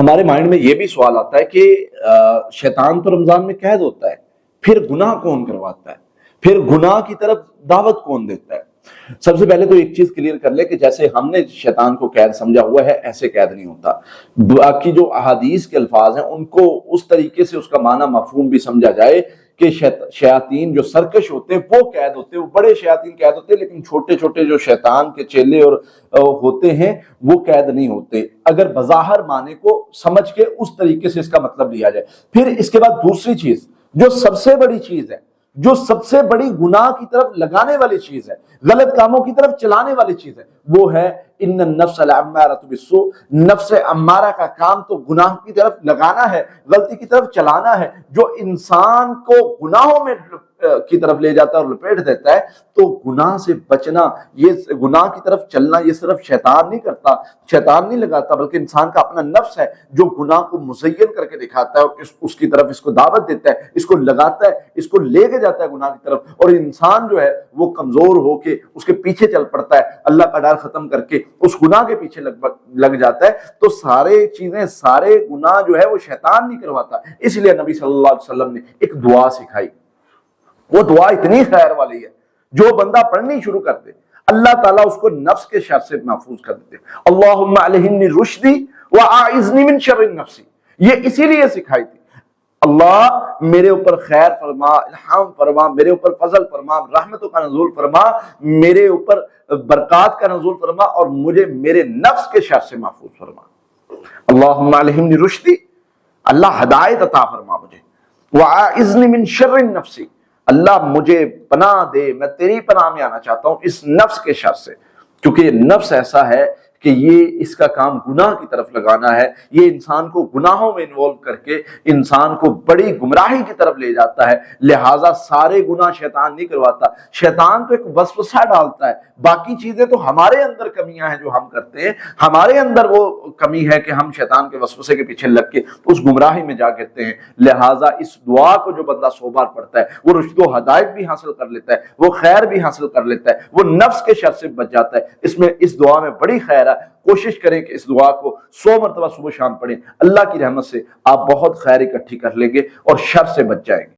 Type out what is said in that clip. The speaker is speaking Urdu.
ہمارے مائنڈ میں یہ بھی سوال آتا ہے کہ شیطان تو رمضان میں قید ہوتا ہے، پھر گناہ کون کرواتا ہے، پھر گناہ کی طرف دعوت کون دیتا ہے؟ سب سے پہلے تو ایک چیز کلیئر کر لے کہ جیسے ہم نے شیطان کو قید سمجھا ہوا ہے ایسے قید نہیں ہوتا۔ باقی جو احادیث کے الفاظ ہیں ان کو اس طریقے سے اس کا معنی مفہوم بھی سمجھا جائے کہ شیاطین جو سرکش ہوتے ہیں وہ قید ہوتے ہیں، وہ بڑے شیاطین قید ہوتے ہیں، لیکن چھوٹے چھوٹے جو شیطان کے چیلے اور ہوتے ہیں وہ قید نہیں ہوتے، اگر بظاہر معنی کو سمجھ کے اس طریقے سے اس کا مطلب لیا جائے۔ پھر اس کے بعد دوسری چیز جو سب سے بڑی چیز ہے، جو سب سے بڑی گناہ کی طرف لگانے والی چیز ہے، غلط کاموں کی طرف چلانے والی چیز ہے، وہ ہے ان النفس لامارۃ بالسوء، نفس امارہ کا کام تو گناہ کی طرف لگانا ہے، غلطی کی طرف چلانا ہے، جو انسان کو گناہوں میں کی طرف لے جاتا ہے اور لپیٹ دیتا ہے۔ تو گناہ سے بچنا، یہ گناہ کی طرف چلنا، یہ صرف شیطان نہیں کرتا، شیطان نہیں لگاتا، بلکہ انسان کا اپنا نفس ہے جو گناہ کو مزین کر کے دکھاتا ہے اور اس کی طرف اس کو دعوت دیتا ہے، اس کو لگاتا ہے، اس کو لے کے جاتا ہے گناہ کی طرف، اور انسان جو ہے وہ کمزور ہو کے اس کے پیچھے چل پڑتا ہے، اللہ کا ڈر ختم کر کے اس گناہ کے پیچھے لگ جاتا ہے۔ تو سارے چیزیں، سارے گناہ جو ہے وہ شیطان نہیں کرواتا۔ اس لیے نبی صلی اللہ علیہ وسلم نے ایک دعا سکھائی، وہ دعا اتنی خیر والی ہے، جو بندہ پڑھنی شروع کر دے اللہ تعالیٰ اس کو نفس کے شر سے محفوظ کر دیتے۔ اللہم الہمنی رشدی واعذنی من شر نفسی، یہ اسی لیے سکھائی تھی۔ اللہ میرے اوپر خیر فرما، الہام فرما، میرے اوپر فضل فرما، رحمتوں کا نزول فرما، میرے اوپر برکات کا نزول فرما، اور مجھے میرے نفس کے شر سے محفوظ فرما۔ اللہم الہمنی رشدی، اللہ ہدایت عطا فرما مجھے، واعذنی من شر نفسی، اللہ مجھے پناہ دے، میں تیری پناہ میں آنا چاہتا ہوں اس نفس کے شر سے، کیونکہ یہ نفس ایسا ہے کہ یہ اس کا کام گناہ کی طرف لگانا ہے، یہ انسان کو گناہوں میں انوالو کر کے انسان کو بڑی گمراہی کی طرف لے جاتا ہے۔ لہٰذا سارے گناہ شیطان نہیں کرواتا، شیطان تو ایک وسوسہ ڈالتا ہے، باقی چیزیں تو ہمارے اندر کمیاں ہیں جو ہم کرتے ہیں، ہمارے اندر وہ کمی ہے کہ ہم شیطان کے وسوسے کے پیچھے لگ کے اس گمراہی میں جا گرتے ہیں۔ لہٰذا اس دعا کو جو بندہ 100 بار پڑھتا ہے وہ رشد و ہدایت بھی حاصل کر لیتا ہے، وہ خیر بھی حاصل کر لیتا ہے، وہ نفس کے شر سے بچ جاتا ہے۔ اس دعا میں بڑی خیر ہے، کوشش کریں کہ اس دعا کو 100 مرتبہ صبح شام پڑھیں، اللہ کی رحمت سے آپ بہت خیر اکٹھی کر لیں گے اور شر سے بچ جائیں گے۔